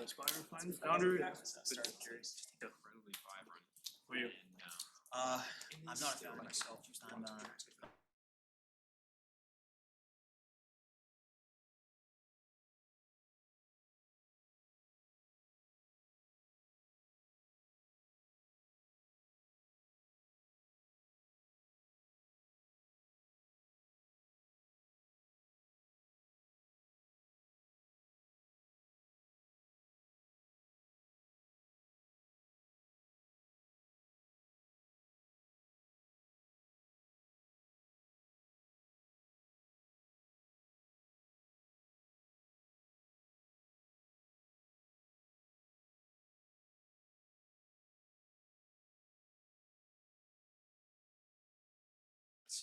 Inspire Fund founder. Curious. Incredibly vibrant. Who are you? And, I'm not a founder myself. I'm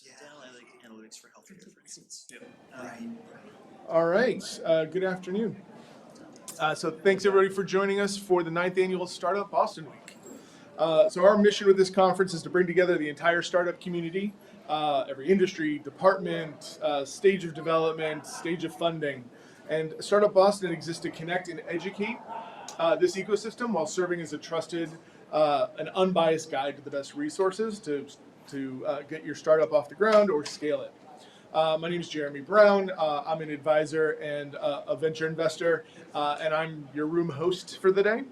data analytics for healthcare, for instance. Yeah. All right. Good afternoon. So thanks everybody for joining us for the 9th annual Startup Boston Week. So our mission with this conference is to bring together the entire startup community, every industry, department, stage of development, stage of funding. And Startup Boston exists to connect and educate this ecosystem while serving as a trusted and unbiased guide to the best resources to get your startup off the ground or scale it. My name is Jeremy Brown. I'm an advisor and a venture investor, and I'm your room host for the day.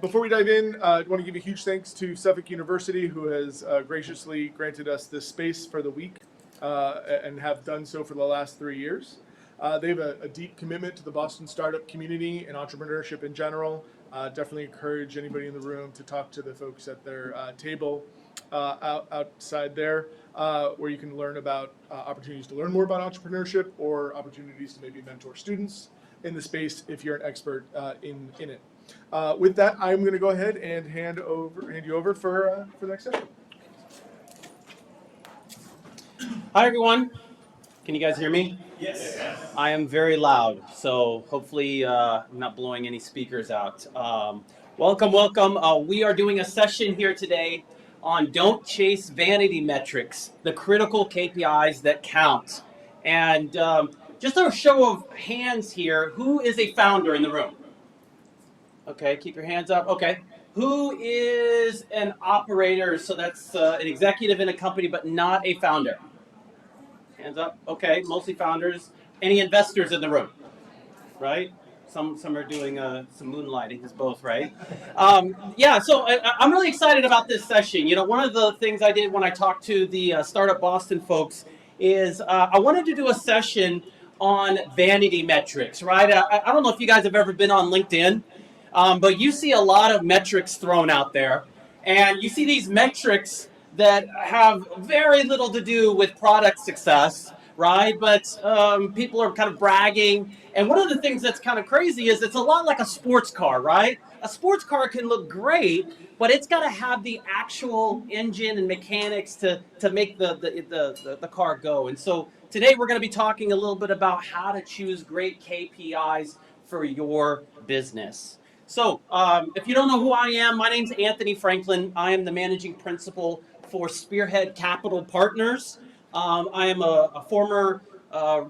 Before we dive in, I want to give a huge thanks to Suffolk University, who has graciously granted us this space for the week and have done so for the last 3 years. They have a deep commitment to the Boston startup community and entrepreneurship in general. Definitely encourage anybody in the room to talk to the folks at their table outside there, where you can learn about opportunities to learn more about entrepreneurship or opportunities to maybe mentor students in the space if you're an expert in it. With that, I'm going to go ahead and hand you over for the next session. Hi, everyone. Can you guys hear me? Yes. I am very loud, so hopefully I'm not blowing any speakers out. Welcome. We are doing a session here today on Don't Chase Vanity Metrics, the critical KPIs that count. And just a show of hands here, who is a founder in the room? Okay, keep your hands up. Okay. Who is an operator? So that's an executive in a company, but not a founder. Hands up. Okay, mostly founders. Any investors in the room? Right? Some are doing some moonlighting. It's both, right? Yeah. So I'm really excited about this session. You know, one of the things I did when I talked to the Startup Boston folks is I wanted to do a session on vanity metrics. Right? I don't know if you guys have ever been on LinkedIn, but you see a lot of metrics thrown out there, and you see these metrics that have very little to do with product success, right? But people are kind of bragging. And one of the things that's kind of crazy is it's a lot like a sports car, right? A sports car can look great, but it's got to have the actual engine and mechanics to make the car go. And so today we're going to be talking a little bit about how to choose great KPIs for your business. So if you don't know who I am, my name's Anthony Franklin. I am the managing principal for Spearhead Capital Partners. I am a former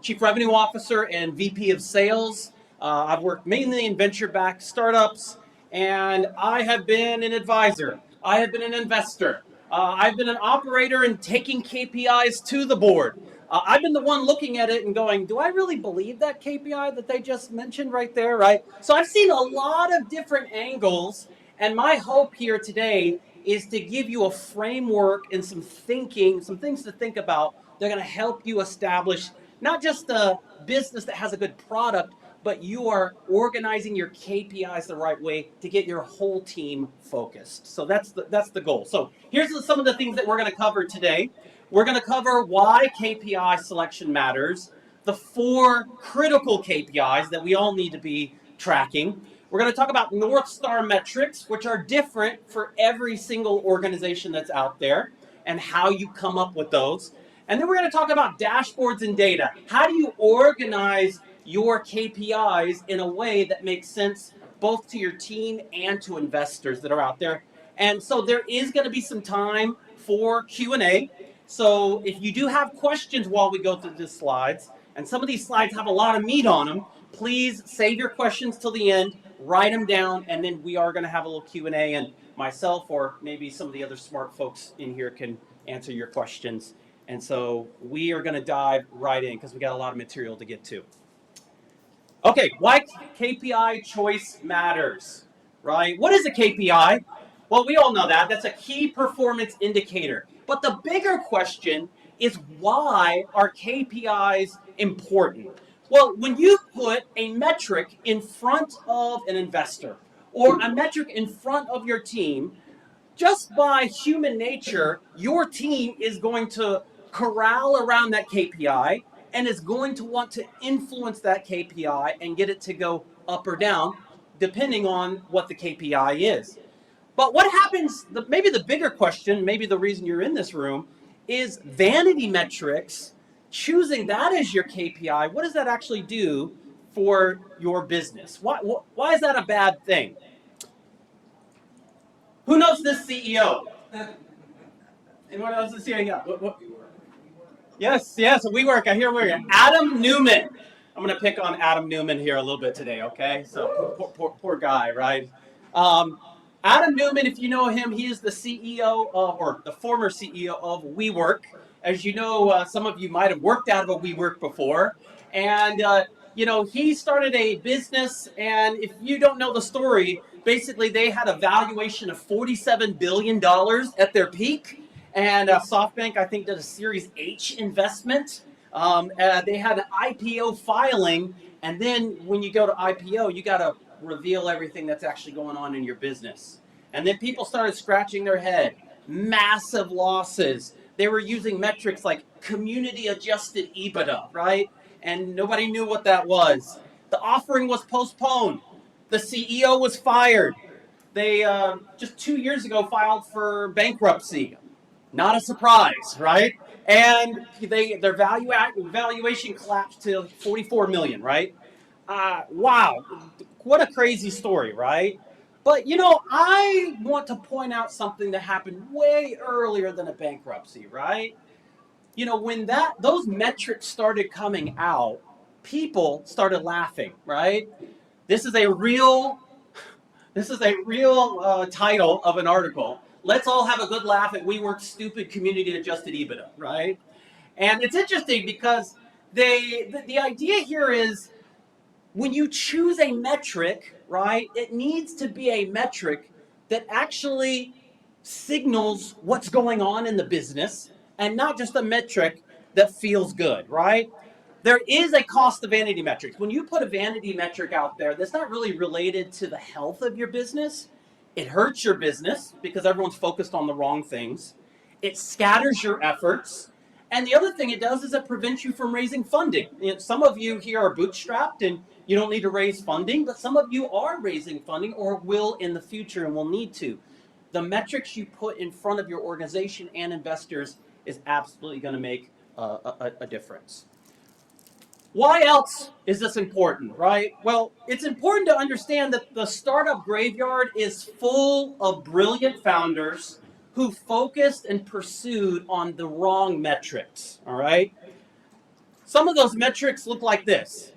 chief revenue officer and VP of sales. I've worked mainly in venture-backed startups, and I have been an advisor. I have been an investor. I've been an operator and taking KPIs to the board. I've been the one looking at it and going, do I really believe that KPI that they just mentioned right there, right? So I've seen a lot of different angles, and my hope here today is to give you a framework and some thinking, some things to think about. They're going to help you establish not just a business that has a good product, but you are organizing your KPIs the right way to get your whole team focused. So that's the goal. So here's some of the things that we're going to cover today. We're going to cover why KPI selection matters, the 4 critical KPIs that we all need to be tracking. We're going to talk about North Star metrics, which are different for every single organization that's out there, and how you come up with those. And then we're going to talk about dashboards and data. How do you organize your KPIs in a way that makes sense both to your team and to investors that are out there? And so there is going to be some time for Q&A. So if you do have questions while we go through the slides, and some of these slides have a lot of meat on them, please save your questions till the end, write them down, and then we are going to have a little Q&A, and myself or maybe some of the other smart folks in here can answer your questions. And so we are going to dive right in because we got a lot of material to get to. Okay, why KPI choice matters, right? What is a KPI? Well, we all know that. That's a key performance indicator. But the bigger question is, why are KPIs important? Well, when you put a metric in front of an investor or a metric in front of your team, just by human nature, your team is going to corral around that KPI and is going to want to influence that KPI and get it to go up or down, depending on what the KPI is. But what happens, maybe the bigger question, maybe the reason you're in this room, is vanity metrics, choosing that as your KPI, what does that actually do for your business? Why is that a bad thing? Who knows this CEO? Anyone else this CEO? Yes, WeWork. I hear we're Adam Newman. I'm going to pick on Adam Newman here a little bit today, okay? So poor guy, right? Adam Newman, if you know him, he is the CEO of, or the former CEO of WeWork. As you know, some of you might have worked out of a WeWork before. And, he started a business, and if you don't know the story, basically they had a valuation of $47 billion at their peak. And SoftBank, I think, did a Series H investment. They had an IPO filing, and then when you go to IPO, you got to reveal everything that's actually going on in your business. And then people started scratching their head. Massive losses. They were using metrics like community-adjusted EBITDA, right? And nobody knew what that was. The offering was postponed. The CEO was fired. They, just 2 years ago, filed for bankruptcy. Not a surprise, right? And their valuation collapsed to $44 million, right? Wow, what a crazy story, right? But, I want to point out something that happened way earlier than a bankruptcy, right? When those metrics started coming out, people started laughing, right? This is a real title of an article. Let's all have a good laugh at WeWork's stupid community-adjusted EBITDA, right? And it's interesting because the idea here is, when you choose a metric, right, it needs to be a metric that actually signals what's going on in the business and not just a metric that feels good, right? There is a cost to vanity metrics. When you put a vanity metric out there that's not really related to the health of your business, it hurts your business because everyone's focused on the wrong things. It scatters your efforts. And the other thing it does is it prevents you from raising funding. Some of you here are bootstrapped and you don't need to raise funding, but some of you are raising funding or will in the future and will need to. The metrics you put in front of your organization and investors is absolutely going to make a difference. Why else is this important, right? Well, it's important to understand that the startup graveyard is full of brilliant founders who focused and pursued on the wrong metrics, all right? Some of those metrics look like this: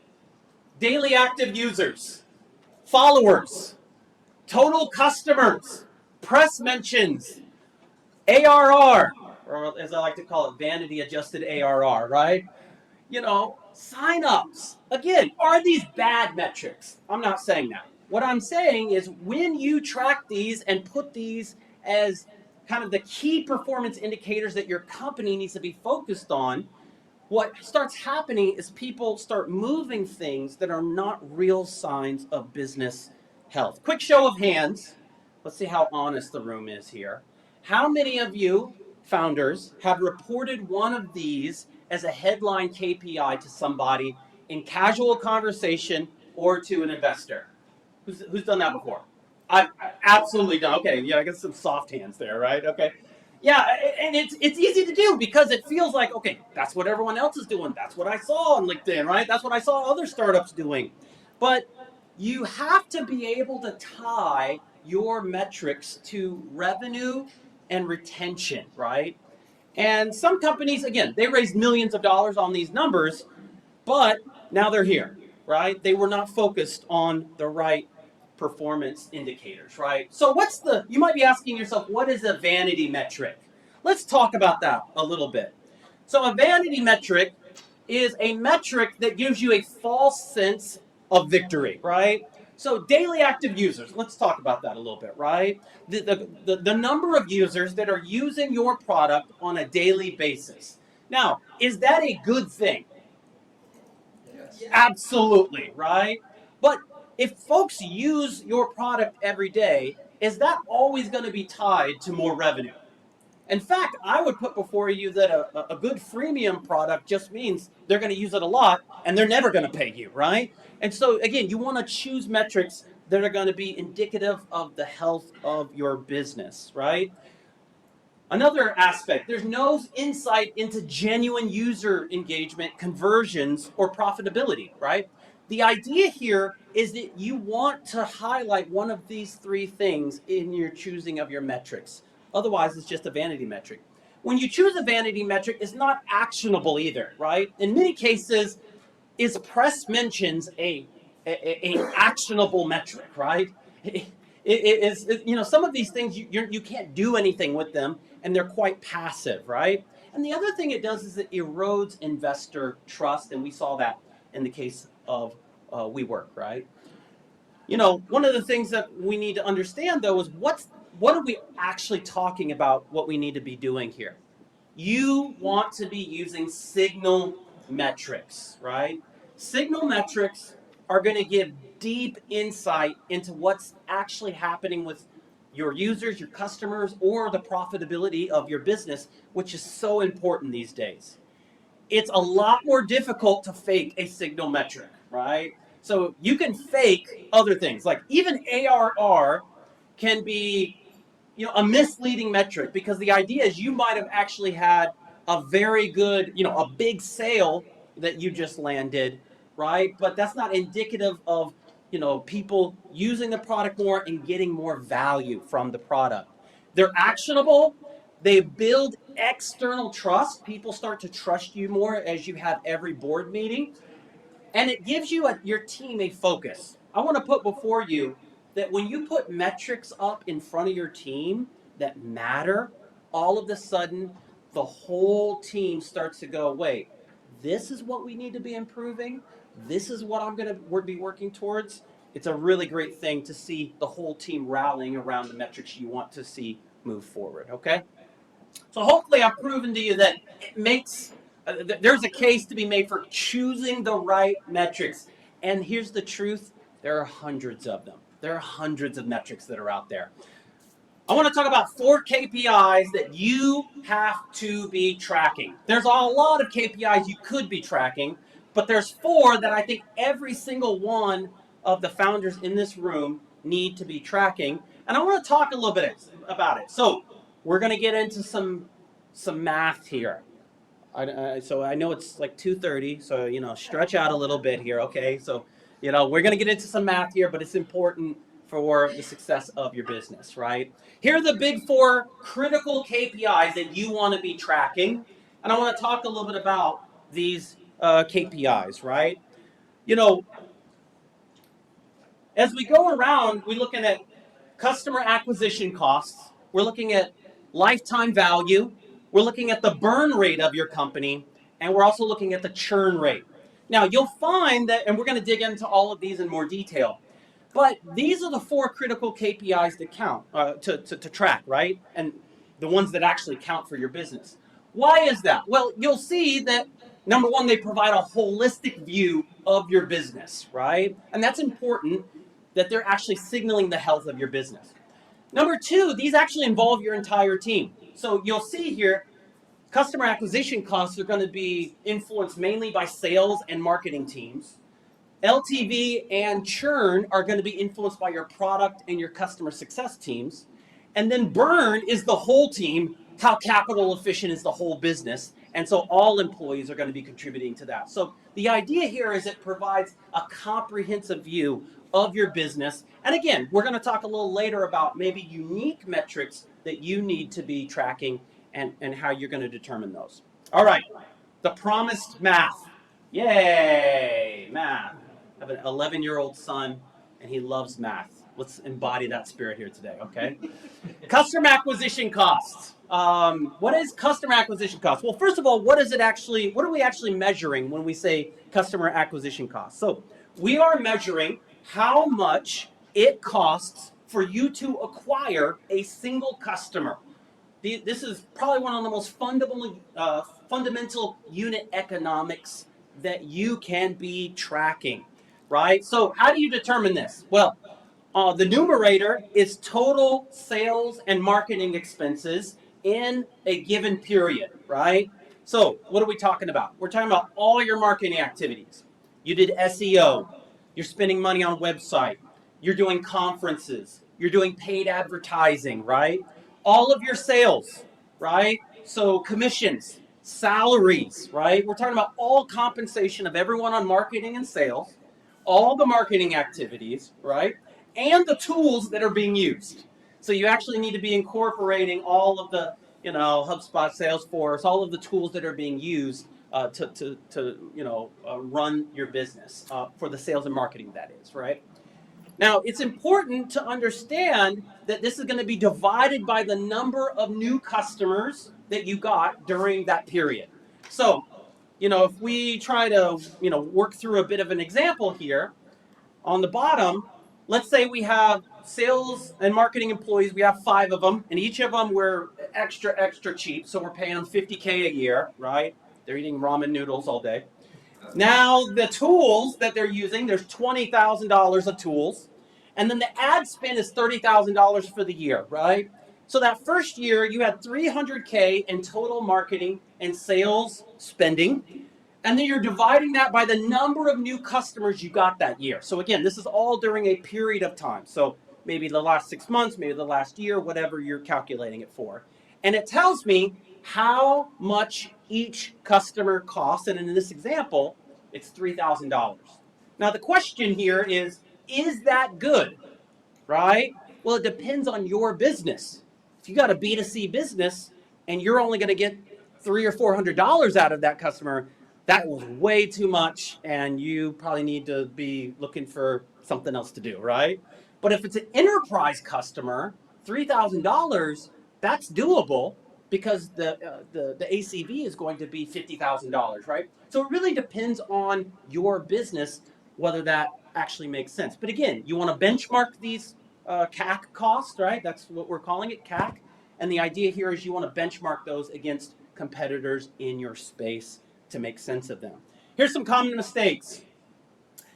daily active users, followers, total customers, press mentions, ARR, or as I like to call it, vanity adjusted ARR, right? Sign-ups. Again, are these bad metrics? I'm not saying that. What I'm saying is, when you track these and put these as kind of the key performance indicators that your company needs to be focused on, what starts happening is people start moving things that are not real signs of business health. Quick show of hands. Let's see how honest the room is here. How many of you founders have reported one of these as a headline KPI to somebody in casual conversation or to an investor? Who's done that before? I've absolutely done. Okay, yeah, I got some soft hands there, right? Okay. Yeah, and it's easy to do because it feels like, okay, that's what everyone else is doing. That's what I saw on LinkedIn, right? That's what I saw other startups doing. But you have to be able to tie your metrics to revenue and retention, right? And some companies, again, they raised millions of dollars on these numbers, but now they're here. right? They were not focused on the right performance indicators, right? So you might be asking yourself, what is a vanity metric? Let's talk about that a little bit. So a vanity metric is a metric that gives you a false sense of victory, right? So daily active users, let's talk about that a little bit, right? The number of users that are using your product on a daily basis. Now, is that a good thing? Yes. Absolutely, right? But if folks use your product every day, is that always going to be tied to more revenue? In fact, I would put before you that a good freemium product just means they're going to use it a lot and they're never going to pay you, right? And so, again, you want to choose metrics that are going to be indicative of the health of your business, right? Another aspect, there's no insight into genuine user engagement, conversions, or profitability, right? The idea here is that you want to highlight one of these three things in your choosing of your metrics. Otherwise, it's just a vanity metric. When you choose a vanity metric, it's not actionable either, right? In many cases, is press mentions a actionable metric, right? Some of these things you can't do anything with them, and they're quite passive, right? And the other thing it does is it erodes investor trust, and we saw that in the case of WeWork, right? One of the things that we need to understand though is what are we actually talking about? What we need to be doing here? You want to be using signal metrics, right? Signal metrics are going to give deep insight into what's actually happening with your users, your customers, or the profitability of your business, which is so important these days. It's a lot more difficult to fake a signal metric, right? So you can fake other things, like even ARR can be a misleading metric, because the idea is you might have actually had a very good, a big sale that you just landed, right? But that's not indicative of, people using the product more and getting more value from the product. They're actionable. They build external trust. People start to trust you more as you have every board meeting. And it gives your team a focus. I want to put before you that when you put metrics up in front of your team that matter, all of a sudden the whole team starts to go, wait, this is what we need to be improving. This is what I'm going to be working towards. It's a really great thing to see the whole team rallying around the metrics you want to see move forward, okay? So hopefully I've proven to you that there's a case to be made for choosing the right metrics. And here's the truth, there are hundreds of them. There are hundreds of metrics that are out there. I want to talk about 4 KPIs that you have to be tracking. There's a lot of KPIs you could be tracking, but there's 4 that I think every single one of the founders in this room need to be tracking. And I want to talk a little bit about it. So we're going to get into some math here. So I know it's like 2:30, so stretch out a little bit here, okay? So we're going to get into some math here, but it's important for the success of your business, right? Here are the big 4 critical KPIs that you want to be tracking, and I want to talk a little bit about these KPIs, right? As we go around, we're looking at customer acquisition costs, we're looking at lifetime value, we're looking at the burn rate of your company, and we're also looking at the churn rate. Now, you'll find that, and we're going to dig into all of these in more detail, but these are the 4 critical KPIs that count, to track, right? And the ones that actually count for your business. Why is that? Well, you'll see that, number 1, they provide a holistic view of your business, right? And that's important, that they're actually signaling the health of your business. Number 2, these actually involve your entire team. So you'll see here, customer acquisition costs are going to be influenced mainly by sales and marketing teams. LTV and churn are going to be influenced by your product and your customer success teams. And then burn is the whole team. How capital efficient is the whole business? And so all employees are going to be contributing to that. So the idea here is it provides a comprehensive view of your business. And again, we're going to talk a little later about maybe unique metrics that you need to be tracking and how you're going to determine those. All right, the promised math. Yay, math. I have an 11-year-old son, and he loves math. Let's embody that spirit here today, okay? Customer acquisition costs. What is customer acquisition cost? Well, first of all, what are we actually measuring when we say customer acquisition costs? So we are measuring how much it costs for you to acquire a single customer. This is probably one of the most fundamental unit economics that you can be tracking, right? So how do you determine this? Well, the numerator is total sales and marketing expenses in a given period, right? So what are we talking about? We're talking about all your marketing activities. You did SEO. You're spending money on a website. You're doing conferences. You're doing paid advertising, right? All of your sales, right? So commissions, salaries, right? We're talking about all compensation of everyone on marketing and sales, all the marketing activities, right? And the tools that are being used. So you actually need to be incorporating all of the, HubSpot, Salesforce, all of the tools that are being used to run your business for the sales and marketing, that is, right? Now, it's important to understand that this is going to be divided by the number of new customers that you got during that period. So, if we try to, work through a bit of an example here, on the bottom, let's say we have sales and marketing employees. We have 5 of them, and each of them we're extra cheap, so we're paying them $50K a year, right? They're eating ramen noodles all day. Now, the tools that they're using, there's $20,000 of tools, and then the ad spend is $30,000 for the year, right? So that first year, you had $300K in total marketing and sales spending. And then you're dividing that by the number of new customers you got that year. So again, this is all during a period of time. So maybe the last 6 months, maybe the last year, whatever you're calculating it for. And it tells me how much each customer costs. And in this example, it's $3,000. Now the question here is that good, right? Well, it depends on your business. If you got a B2C business and you're only going to get $300 or $400 out of that customer, that was way too much, and you probably need to be looking for something else to do, right? But if it's an enterprise customer, $3,000, that's doable because the ACV is going to be $50,000, right? So it really depends on your business whether that actually makes sense. But again, you want to benchmark these CAC costs, right? That's what we're calling it, CAC. And the idea here is you want to benchmark those against competitors in your space to make sense of them. Here's some common mistakes.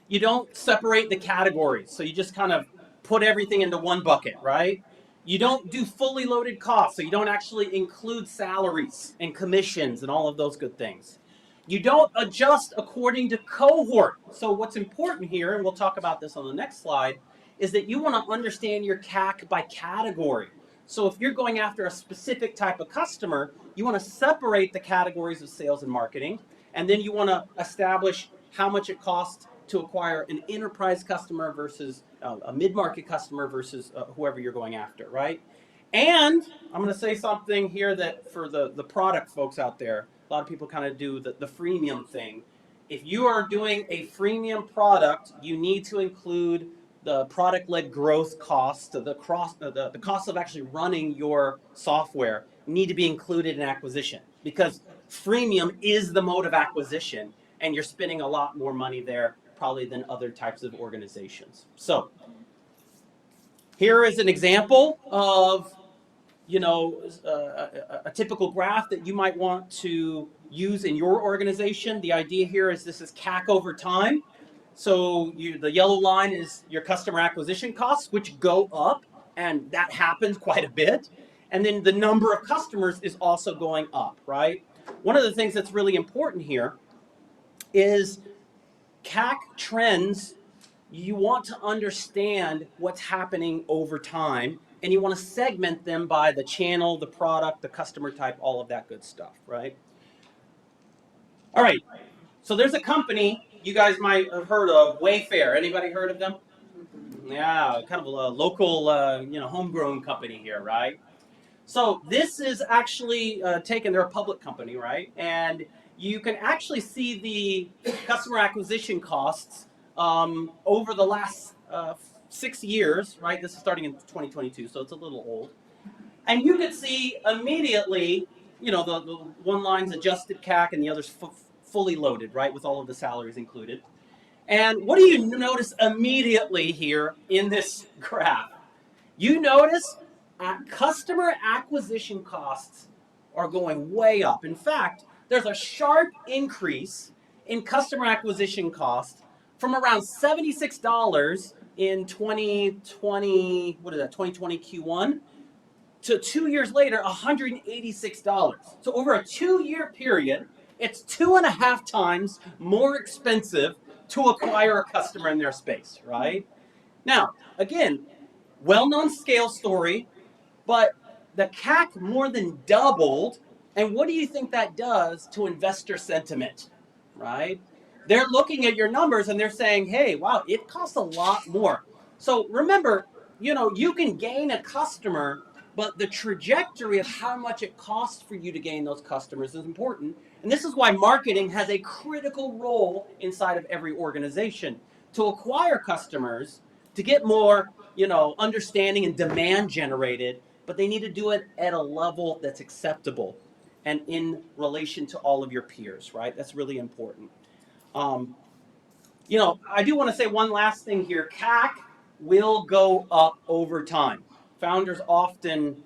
You don't separate the categories, so you just kind of put everything into one bucket, right? You don't do fully loaded costs, so you don't actually include salaries and commissions and all of those good things. You don't adjust according to cohort. So what's important here, and we'll talk about this on the next slide, is that you want to understand your CAC by category. So if you're going after a specific type of customer, you want to separate the categories of sales and marketing, and then you want to establish how much it costs to acquire an enterprise customer versus a mid-market customer versus whoever you're going after, right? And I'm going to say something here that for the product folks out there, a lot of people kind of do the freemium thing. If you are doing a freemium product, you need to include the product-led growth costs, the cost of actually running your software need to be included in acquisition, because freemium is the mode of acquisition, and you're spending a lot more money there probably than other types of organizations. So here is an example of a typical graph that you might want to use in your organization. The idea here is this is CAC over time. So the yellow line is your customer acquisition costs, which go up, and that happens quite a bit. And then the number of customers is also going up, right? One of the things that's really important here is CAC trends. You want to understand what's happening over time, and you want to segment them by the channel, the product, the customer type, all of that good stuff, right? All right, so there's a company you guys might have heard of, Wayfair. Anybody heard of them? Yeah, kind of a local, homegrown company here, right? So this is actually they're a public company, right? And you can actually see the customer acquisition costs over the last 6 years, right? This is starting in 2022, so it's a little old. And you could see immediately, the one line's adjusted CAC and the other's fully loaded, right, with all of the salaries included. And what do you notice immediately here in this graph? You notice customer acquisition costs are going way up. In fact, there's a sharp increase in customer acquisition costs from around $76 in 2020, 2020 Q1, to 2 years later, $186. So over a 2-year period, it's 2.5 times more expensive to acquire a customer in their space, right? Now, again, well-known scale story, but the CAC more than doubled. And what do you think that does to investor sentiment, right? They're looking at your numbers and they're saying, hey, wow, it costs a lot more. So remember, you can gain a customer, but the trajectory of how much it costs for you to gain those customers is important. And this is why marketing has a critical role inside of every organization to acquire customers, to get more, understanding and demand generated, but they need to do it at a level that's acceptable and in relation to all of your peers, right? That's really important. I do want to say one last thing here. CAC will go up over time. Founders often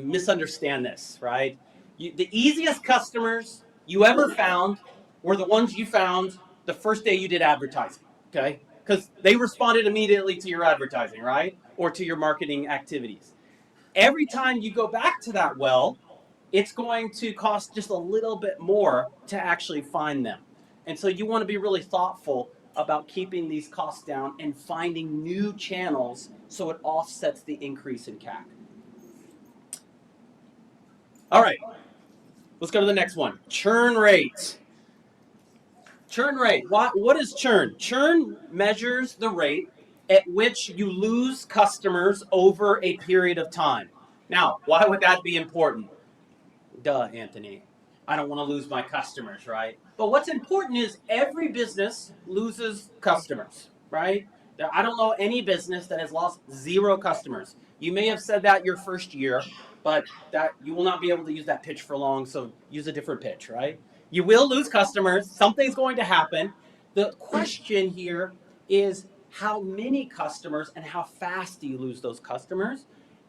misunderstand this, right? The easiest customers you ever found were the ones you found the first day you did advertising, okay? Because they responded immediately to your advertising, right? Or to your marketing activities. Every time you go back to that well, it's going to cost just a little bit more to actually find them. And so you want to be really thoughtful about keeping these costs down and finding new channels so it offsets the increase in CAC. All right, let's go to the next one. Churn rate. Churn rate. What is churn? Churn measures the rate at which you lose customers over a period of time. Now, why would that be important? Duh, Anthony. I don't want to lose my customers, right? But what's important is every business loses customers, right? I don't know any business that has lost 0 customers. You may have said that your first year, but that you will not be able to use that pitch for long, so use a different pitch, right? You will lose customers. Something's going to happen. The question here is how many customers and how fast do you lose those customers?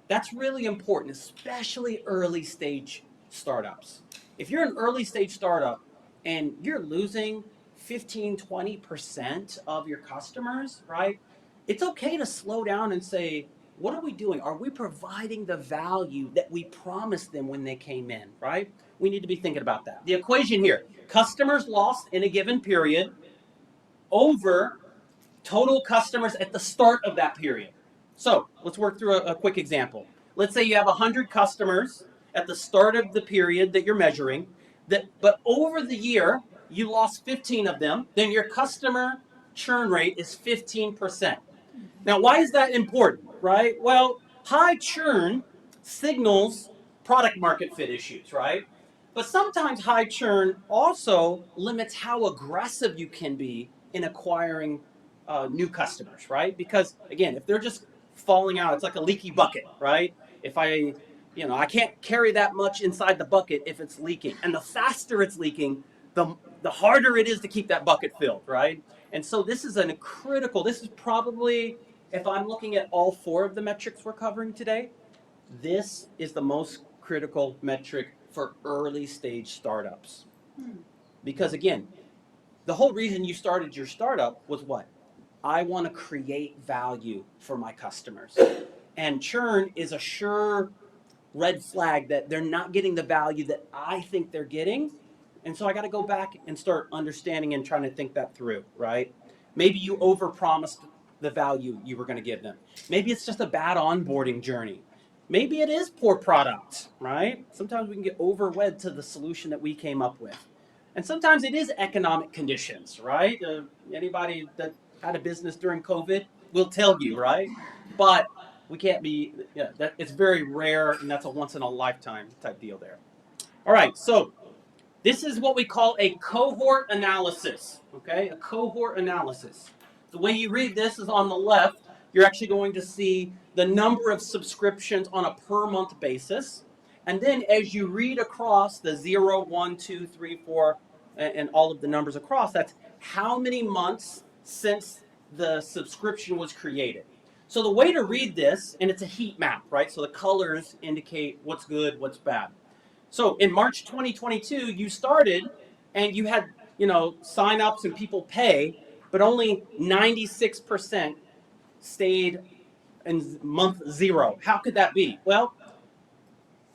That's really important, especially early stage startups. If you're an early stage startup and you're losing 15, 20% of your customers, right? It's okay to slow down and say, what are we doing? Are we providing the value that we promised them when they came in, right? We need to be thinking about that. The equation here, customers lost in a given period over total customers at the start of that period. So let's work through a quick example. Let's say you have 100 customers at the start of the period that you're measuring, but over the year, you lost 15 of them, then your customer churn rate is 15%. Now, why is that important, right? Well, high churn signals product market fit issues, right? But sometimes high churn also limits how aggressive you can be in acquiring new customers, right? Because again, if they're just falling out, it's like a leaky bucket, right? If I can't carry that much inside the bucket if it's leaking. And the faster it's leaking, the harder it is to keep that bucket filled, right? And so this is this is probably, if I'm looking at all 4 of the metrics we're covering today, this is the most critical metric for early stage startups. Because again, the whole reason you started your startup was what? I want to create value for my customers. And churn is a sure red flag that they're not getting the value that I think they're getting. And so I got to go back and start understanding and trying to think that through, right? Maybe you overpromised the value you were going to give them. Maybe it's just a bad onboarding journey. Maybe it is poor product, right? Sometimes we can get overwed to the solution that we came up with. And sometimes it is economic conditions, right? Anybody that had a business during COVID will tell you, right? But we can't be, it's very rare, and that's a once in a lifetime type deal there. All right, so this is what we call a cohort analysis, okay? A cohort analysis. The way you read this is on the left. You're actually going to see the number of subscriptions on a per month basis. And then as you read across the 0, 1, 2, 3, 4, and all of the numbers across, that's how many months since the subscription was created. So the way to read this, and it's a heat map, right? So the colors indicate what's good, what's bad. So in March 2022, you started and you had, sign-ups and people pay, but only 96% stayed in month 0. How could that be? Well,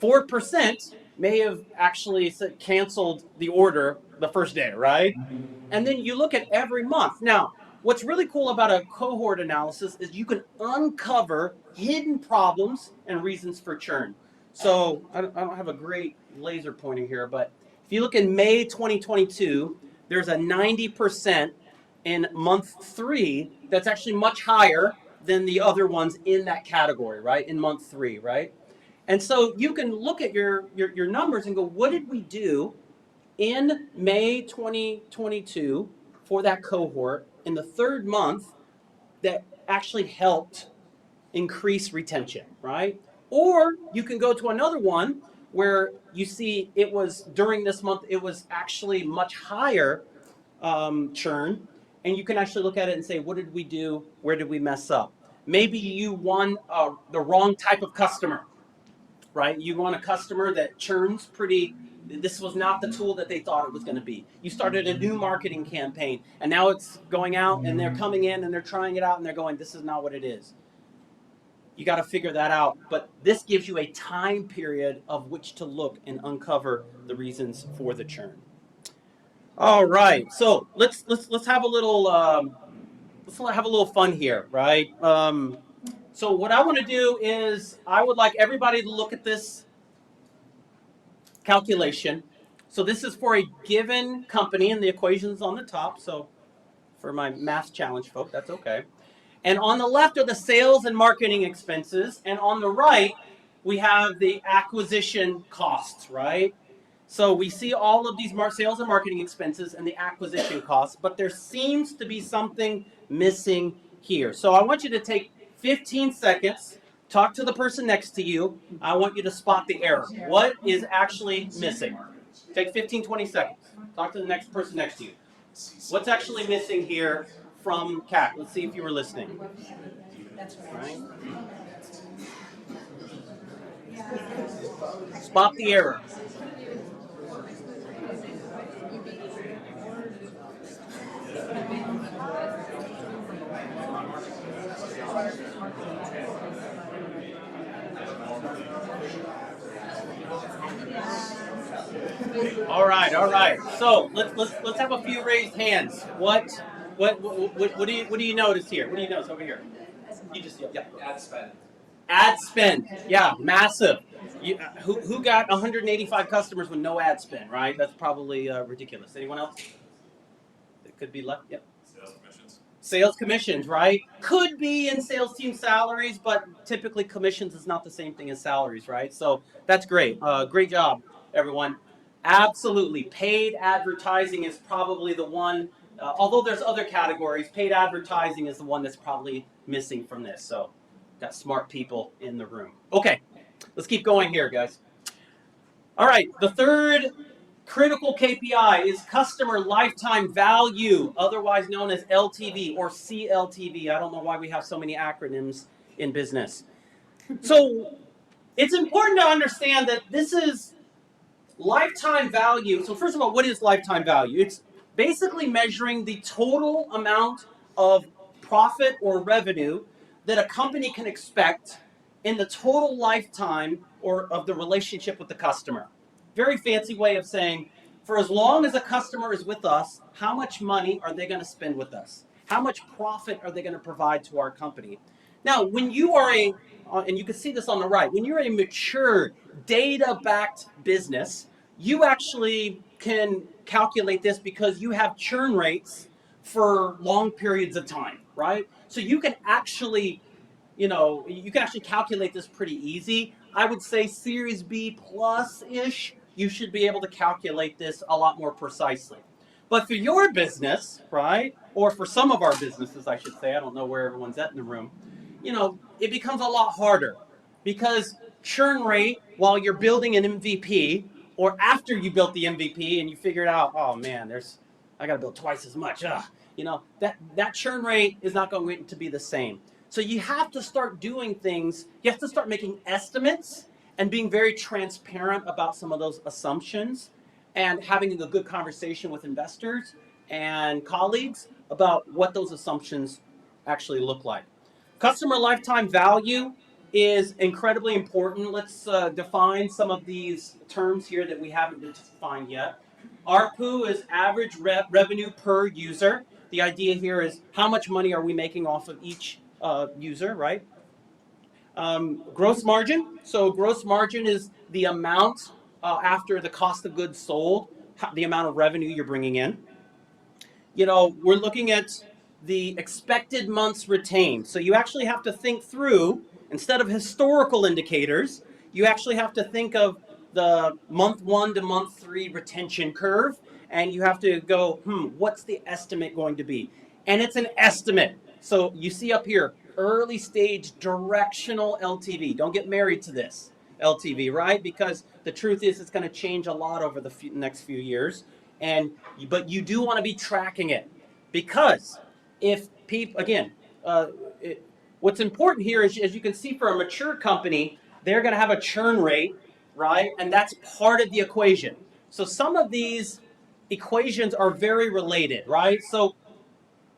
4% may have actually canceled the order the first day, right? And then you look at every month. Now, what's really cool about a cohort analysis is you can uncover hidden problems and reasons for churn. So I don't have a great laser pointer here, but if you look in May 2022, there's a 90% in month 3 that's actually much higher than the other ones in that category, right? In month 3, right? And so you can look at your numbers and go, what did we do in May 2022 for that cohort in the 3rd month that actually helped increase retention, right? Or you can go to another one where you see it was during this month, it was actually much higher churn, and you can actually look at it and say, what did we do? Where did we mess up? Maybe you won the wrong type of customer, right? You want a customer that churns pretty. This was not the tool that they thought it was going to be. You started a new marketing campaign, and now it's going out, and they're coming in, and they're trying it out, and they're going, this is not what it is. You got to figure that out. But this gives you a time period of which to look and uncover the reasons for the churn. All right, so let's have a little fun here, right? So what I want to do is I would like everybody to look at this calculation. So this is for a given company, and the equation's on the top. So for my math challenge folk, that's okay. And on the left are the sales and marketing expenses, and on the right we have the acquisition costs, right? So we see all of these sales and marketing expenses and the acquisition costs, but there seems to be something missing here. So I want you to take 15 seconds, talk to the person next to you. I want you to spot the error. What is actually missing? Take 15, 20 seconds. Talk to the next person next to you. What's actually missing here from Kat? Let's see if you were listening. Right? Spot the error. All right. So let's have a few raised hands. What do you notice here? What do you notice over here? You just yeah. Ad spend. Ad spend. Yeah, massive. Who got 185 customers with no ad spend? Right. That's probably ridiculous. Anyone else? That could be left. Yep. Sales commissions, right? Could be in sales team salaries, but typically commissions is not the same thing as salaries, right? So that's great. Great job, everyone. Absolutely. Paid advertising is probably the one, although there's other categories, paid advertising is the one that's probably missing from this. So got smart people in the room. Okay, let's keep going here, guys. All right, the third critical KPI is customer lifetime value, otherwise known as LTV or CLTV. I don't know why we have so many acronyms in business. So it's important to understand that this is lifetime value. So first of all, what is lifetime value? It's basically measuring the total amount of profit or revenue that a company can expect in the total lifetime or of the relationship with the customer. Very fancy way of saying, for as long as a customer is with us, how much money are they going to spend with us? How much profit are they going to provide to our company? Now, when you are and you can see this on the right, when you're a mature, data-backed business, you actually can calculate this because you have churn rates for long periods of time, right? So you can actually, calculate this pretty easy. I would say Series B plus-ish, you should be able to calculate this a lot more precisely. But for your business, right, or for some of our businesses, I should say, I don't know where everyone's at in the room, it becomes a lot harder because churn rate while you're building an MVP or after you built the MVP and you figured out, oh man, I got to build twice as much. That churn rate is not going to be the same. So you have to start doing things. You have to start making estimates and being very transparent about some of those assumptions and having a good conversation with investors and colleagues about what those assumptions actually look like. Customer lifetime value is incredibly important. Let's define some of these terms here that we haven't defined yet. ARPU is average revenue per user. The idea here is how much money are we making off of each user, right? Gross margin. So gross margin is the amount after the cost of goods sold, the amount of revenue you're bringing in. We're looking at the expected months retained. So you actually have to think through, instead of historical indicators, you actually have to think of the month 1 to month 3 retention curve, and you have to go, what's the estimate going to be? And it's an estimate. So you see up here, early stage directional LTV. Don't get married to this LTV, right? Because the truth is it's going to change a lot over the next few years. But you do want to be tracking it, because if people, again, what's important here is, as you can see, for a mature company, they're going to have a churn rate, right? And that's part of the equation. So some of these equations are very related, right? So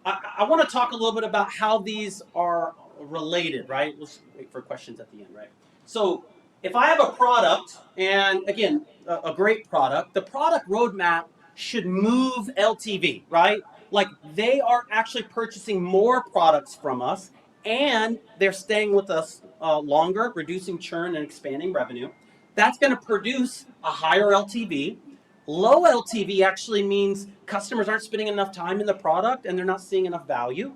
I want to talk a little bit about how these are related, right? Let's wait for questions at the end, right? So if I have a product, and again, a great product, the product roadmap should move LTV, right? Like they are actually purchasing more products from us and they're staying with us longer, reducing churn and expanding revenue. That's going to produce a higher LTV. Low LTV actually means customers aren't spending enough time in the product and they're not seeing enough value.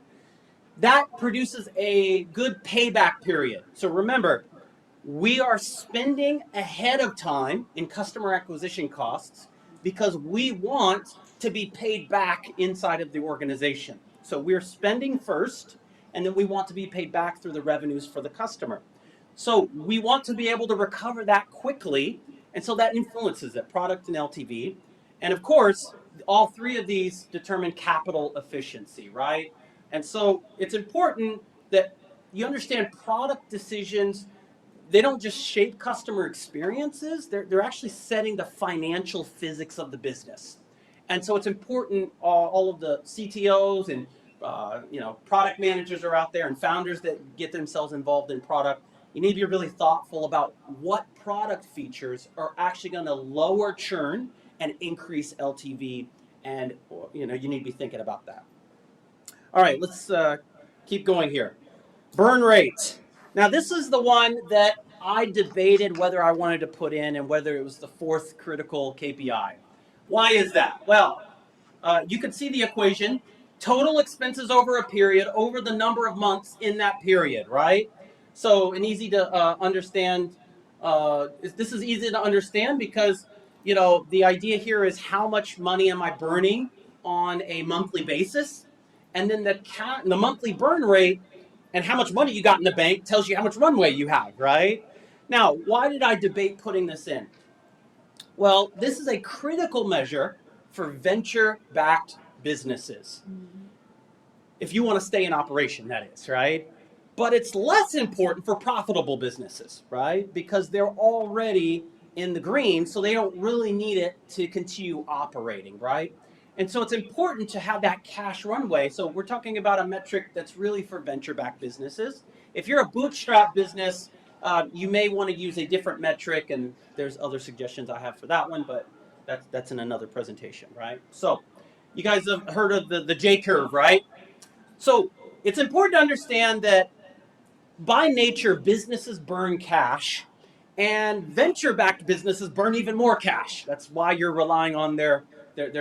That produces a good payback period. So remember, we are spending ahead of time in customer acquisition costs because we want to be paid back inside of the organization. So we're spending first, and then we want to be paid back through the revenues for the customer. So we want to be able to recover that quickly, and so that influences it, product and LTV. And of course, all three of these determine capital efficiency, right? And so it's important that you understand product decisions. They don't just shape customer experiences, they're actually setting the financial physics of the business. And so it's important, all of the CTOs and product managers are out there and founders that get themselves involved in product. You need to be really thoughtful about what product features are actually going to lower churn and increase LTV, and you need to be thinking about that. All right, let's keep going here. Burn rate. Now this is the one that I debated whether I wanted to put in and whether it was the fourth critical KPI. Why is that? Well, you can see the equation. Total expenses over a period, over the number of months in that period, right? So, and easy to understand. This is easy to understand because, the idea here is how much money am I burning on a monthly basis? And then the monthly burn rate and how much money you got in the bank tells you how much runway you have, right? Now, why did I debate putting this in? Well, this is a critical measure for venture-backed businesses. If you want to stay in operation, that is, right? But it's less important for profitable businesses, right? Because they're already in the green, so they don't really need it to continue operating, right? And so it's important to have that cash runway. So we're talking about a metric that's really for venture-backed businesses. If you're a bootstrap business, you may want to use a different metric, and there's other suggestions I have for that one, but that's in another presentation, right? So you guys have heard of the J-curve, right? So it's important to understand that by nature, businesses burn cash, and venture-backed businesses burn even more cash. That's why you're relying on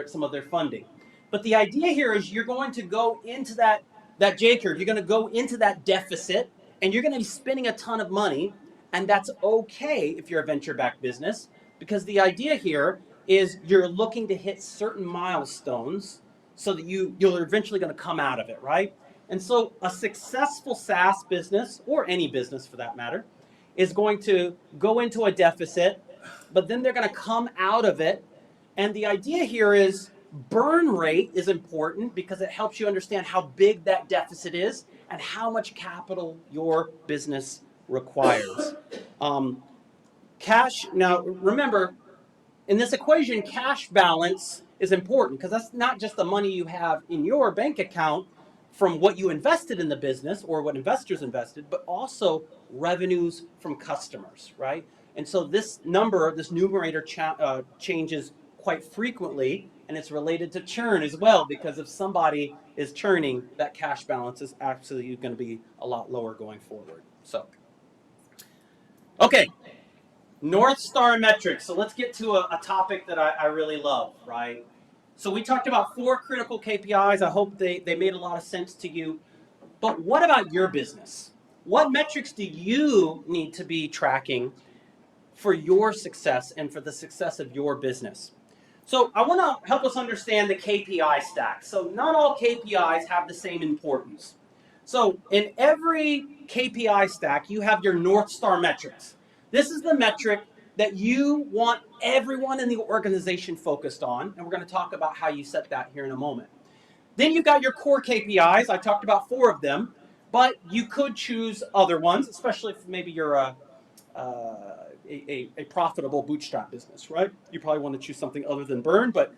some of their funding. But the idea here is you're going to go into that J-curve. You're going to go into that deficit, and you're going to be spending a ton of money, and that's okay if you're a venture-backed business, because the idea here is you're looking to hit certain milestones so that you're eventually going to come out of it, right? And so a successful SaaS business, or any business for that matter, is going to go into a deficit, but then they're going to come out of it. And the idea here is burn rate is important because it helps you understand how big that deficit is and how much capital your business requires. Cash, now remember, in this equation, cash balance is important because that's not just the money you have in your bank account from what you invested in the business or what investors invested, but also revenues from customers, right? And so this number, this numerator changes quite frequently, and it's related to churn as well, because if somebody is churning, that cash balance is absolutely going to be a lot lower going forward. So, okay. North Star metrics. So let's get to a topic that I really love, right? So we talked about 4 critical KPIs. I hope they made a lot of sense to you. But what about your business? What metrics do you need to be tracking for your success and for the success of your business? So I want to help us understand the KPI stack. So not all KPIs have the same importance. So in every KPI stack, you have your North Star metrics. This is the metric that you want everyone in the organization focused on, and we're going to talk about how you set that here in a moment. Then you've got your core KPIs. I talked about 4 of them, but you could choose other ones, especially if maybe you're a profitable bootstrap business, right? You probably want to choose something other than burn, but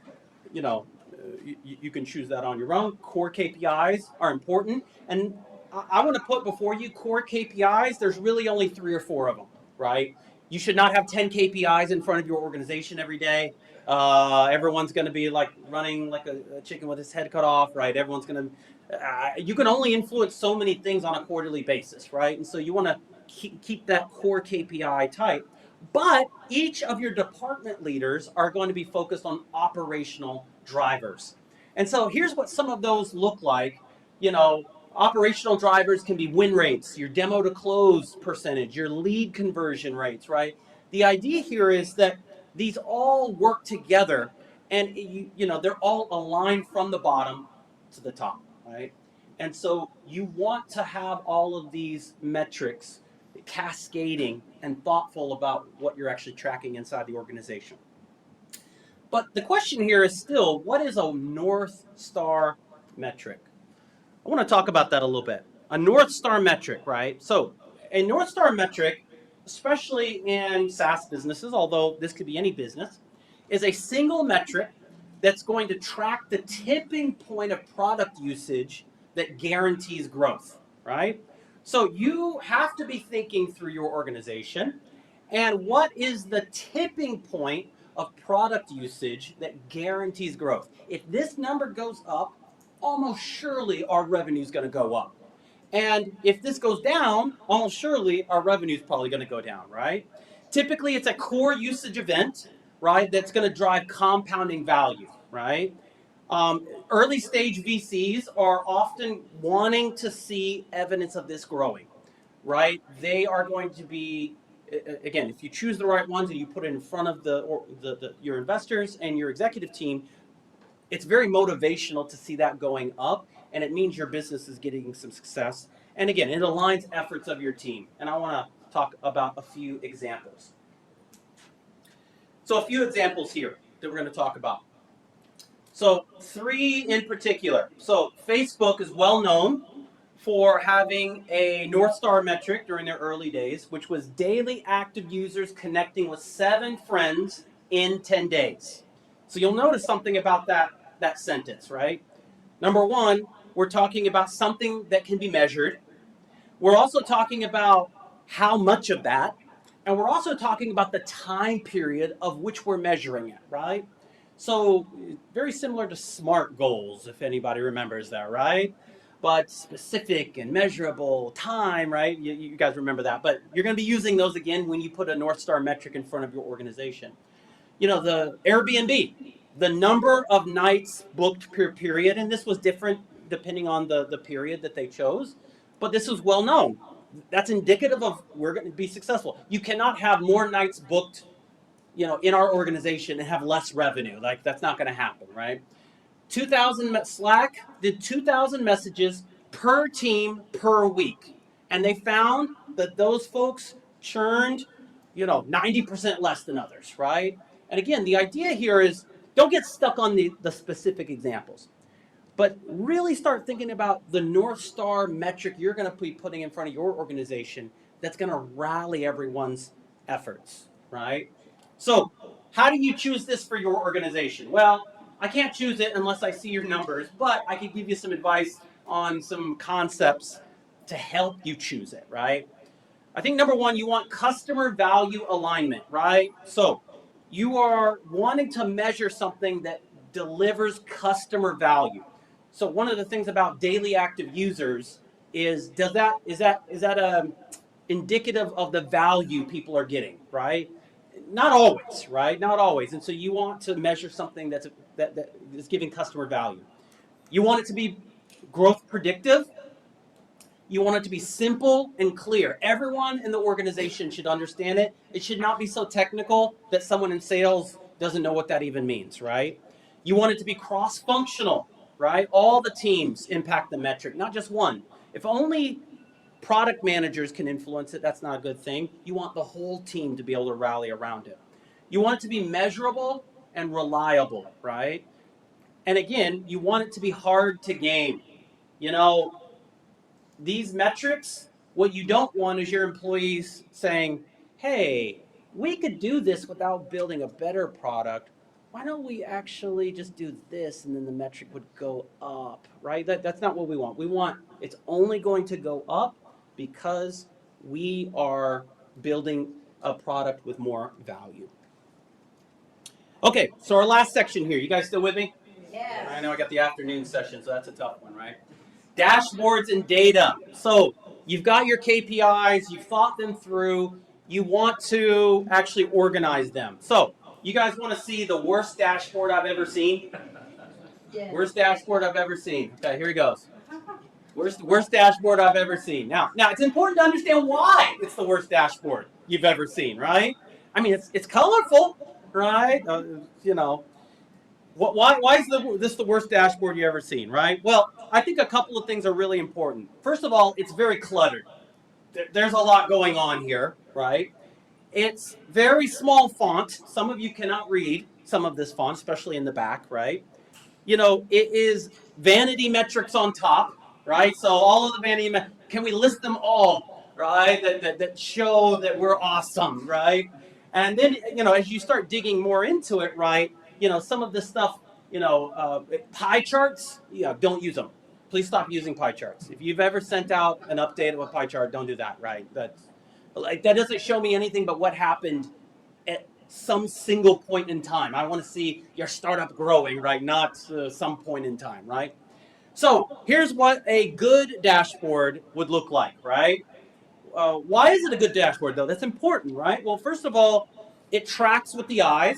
you can choose that on your own. Core KPIs are important, and I want to put before you core KPIs. There's really only 3 or 4 of them, right? You should not have 10 KPIs in front of your organization every day. Everyone's going to be like running like a chicken with his head cut off, right? Everyone's going to. You can only influence so many things on a quarterly basis, right? And so you want to keep that core KPI tight. But each of your department leaders are going to be focused on operational drivers. And so here's what some of those look like. Operational drivers can be win rates, your demo to close percentage, your lead conversion rates, right? The idea here is that these all work together, and they're all aligned from the bottom to the top, right? And so you want to have all of these metrics cascading and thoughtful about what you're actually tracking inside the organization. But the question here is still, what is a North Star metric? I want to talk about that a little bit. A North Star metric, right? So a North Star metric, especially in SaaS businesses, although this could be any business, is a single metric that's going to track the tipping point of product usage that guarantees growth, right? So you have to be thinking through your organization, and what is the tipping point of product usage that guarantees growth? If this number goes up, almost surely our revenue is going to go up. And if this goes down, almost surely our revenue is probably going to go down, right? Typically, it's a core usage event, right, that's going to drive compounding value, right? Early stage VCs are often wanting to see evidence of this growing, right? They are going to be, again, if you choose the right ones and you put it in front of your investors and your executive team, it's very motivational to see that going up, and it means your business is getting some success. And again, it aligns efforts of your team. And I want to talk about a few examples. So a few examples here that we're going to talk about. So 3 in particular. So Facebook is well known for having a North Star metric during their early days, which was daily active users connecting with 7 friends in 10 days. So you'll notice something about that sentence, right? Number 1, we're talking about something that can be measured. We're also talking about how much of that, and we're also talking about the time period of which we're measuring it, right? So very similar to SMART goals, if anybody remembers that, right? But specific and measurable, time, right? You guys remember that. But you're going to be using those again when you put a North Star metric in front of your organization. The Airbnb, the number of nights booked per period, and this was different depending on the period that they chose, but this was well known. That's indicative of we're going to be successful. You cannot have more nights booked, in our organization and have less revenue. Like, that's not going to happen, right? Slack did 2,000 messages per team per week. And they found that those folks churned, 90% less than others, right? And again, the idea here is don't get stuck on the specific examples, but really start thinking about the North Star metric you're going to be putting in front of your organization that's going to rally everyone's efforts, right? So, how do you choose this for your organization? Well, I can't choose it unless I see your numbers, but I can give you some advice on some concepts to help you choose it, right? I think number one, you want customer value alignment, right? So you are wanting to measure something that delivers customer value. So one of the things about daily active users is is that indicative of the value people are getting, right? Not always, right? Not always. And so you want to measure something that is giving customer value. You want it to be growth predictive. You want it to be simple and clear. Everyone in the organization should understand it. It should not be so technical that someone in sales doesn't know what that even means, right? You want it to be cross-functional, right? All the teams impact the metric, not just one. If only product managers can influence it, that's not a good thing. You want the whole team to be able to rally around it. You want it to be measurable and reliable, right? And again, you want it to be hard to game. You know, these metrics, what you don't want is your employees saying, hey, we could do this without building a better product. Why don't we actually just do this and then the metric would go up, right? That's not what we want. We want it's only going to go up because we are building a product with more value. Okay, so our last section here. You guys still with me? Yes. I know I got the afternoon session, so that's a tough one, right? Dashboards and data. So you've got your KPIs, you've thought them through, you want to actually organize them. So you guys want to see the worst dashboard I've ever seen? Yes. Worst dashboard I've ever seen. Okay, here he goes. Worst dashboard I've ever seen. Now it's important to understand why it's the worst dashboard you've ever seen, right? I mean, it's colorful, right? Why is this the worst dashboard you ever seen, right? Well, I think a couple of things are really important. First of all, it's very cluttered. There's a lot going on here, right? It's very small font. Some of you cannot read some of this font, especially in the back, right? It is vanity metrics on top, right? So all of the vanity can we list them all, right? That show that we're awesome, right? And then, as you start digging more into it, right, some of this stuff, pie charts, don't use them. Please stop using pie charts. If you've ever sent out an update of a pie chart, don't do that, right? That doesn't show me anything but what happened at some single point in time. I want to see your startup growing, right? Not some point in time, right? So here's what a good dashboard would look like, right? Why is it a good dashboard, though? That's important, right? Well, first of all, it tracks with the eyes.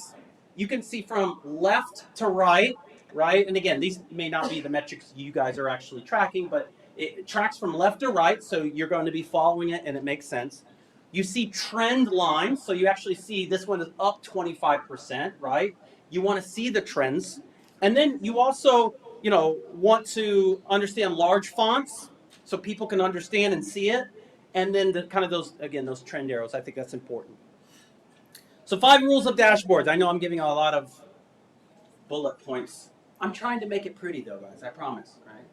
You can see from left to right, right? And again, these may not be the metrics you guys are actually tracking, but it tracks from left to right, so you're going to be following it, and it makes sense. You see trend lines, so you actually see this one is up 25%, right? You want to see the trends. And then you also, want to understand large fonts so people can understand and see it. And then those trend arrows, I think that's important. So 5 rules of dashboards. I know I'm giving a lot of bullet points. I'm trying to make it pretty though, guys, I promise, right?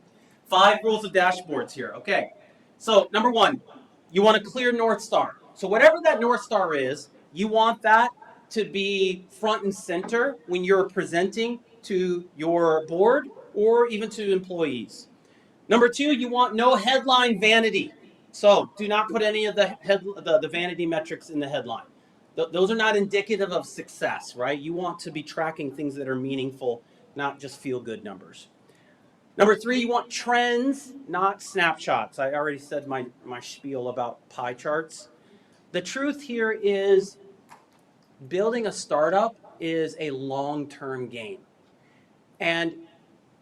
5 rules of dashboards here, okay. So number 1, you want a clear North Star. So whatever that North Star is, you want that to be front and center when you're presenting to your board or even to employees. Number 2, you want no headline vanity. So do not put any of the vanity metrics in the headline. Those are not indicative of success, right? You want to be tracking things that are meaningful, not just feel-good numbers. Number 3, you want trends, not snapshots. I already said my spiel about pie charts. The truth here is building a startup is a long-term game. And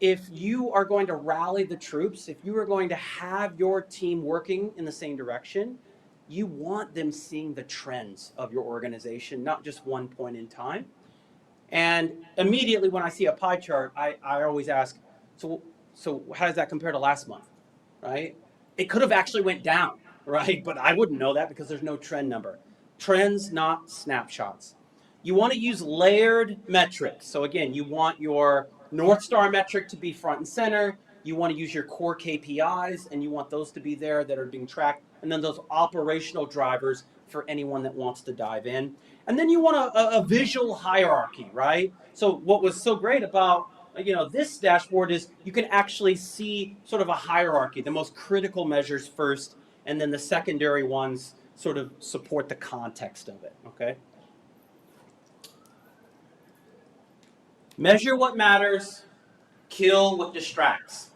if you are going to rally the troops, if you are going to have your team working in the same direction, you want them seeing the trends of your organization, not just one point in time. And immediately when I see a pie chart, I always ask, so how does that compare to last month, right? It could have actually went down, right? But I wouldn't know that because there's no trend number. Trends, not snapshots. You want to use layered metrics. So again, you want your North Star metric to be front and center. You want to use your core KPIs, and you want those to be there that are being tracked. And then those operational drivers for anyone that wants to dive in. And then you want a visual hierarchy, right? So what was so great about this dashboard is you can actually see sort of a hierarchy, the most critical measures first, and then the secondary ones sort of support the context of it, okay? Measure what matters, kill what distracts.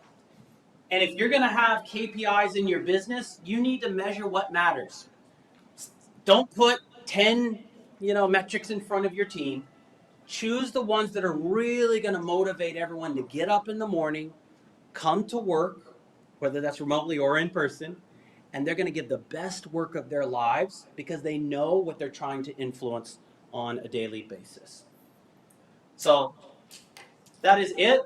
And if you're going to have KPIs in your business, you need to measure what matters. Don't put 10, metrics in front of your team. Choose the ones that are really going to motivate everyone to get up in the morning, come to work, whether that's remotely or in person, and they're going to give the best work of their lives because they know what they're trying to influence on a daily basis. So that is it.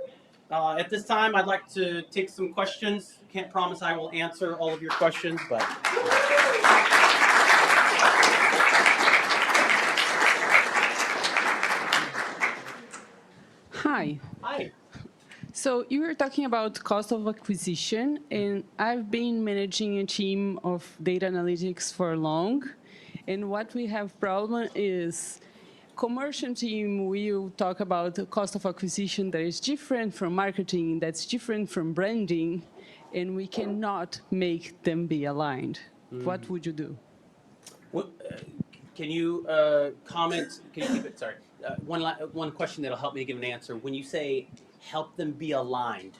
At this time, I'd like to take some questions. Can't promise I will answer all of your questions, but... Hi. Hi. So you were talking about cost of acquisition, and I've been managing a team of data analytics for long, and what we have problem is commercial team will talk about the cost of acquisition that is different from marketing, that's different from branding, and we cannot make them be aligned. What would you do? What, can you comment? Can you keep it? Sorry. One question that'll help me give an answer. When you say help them be aligned,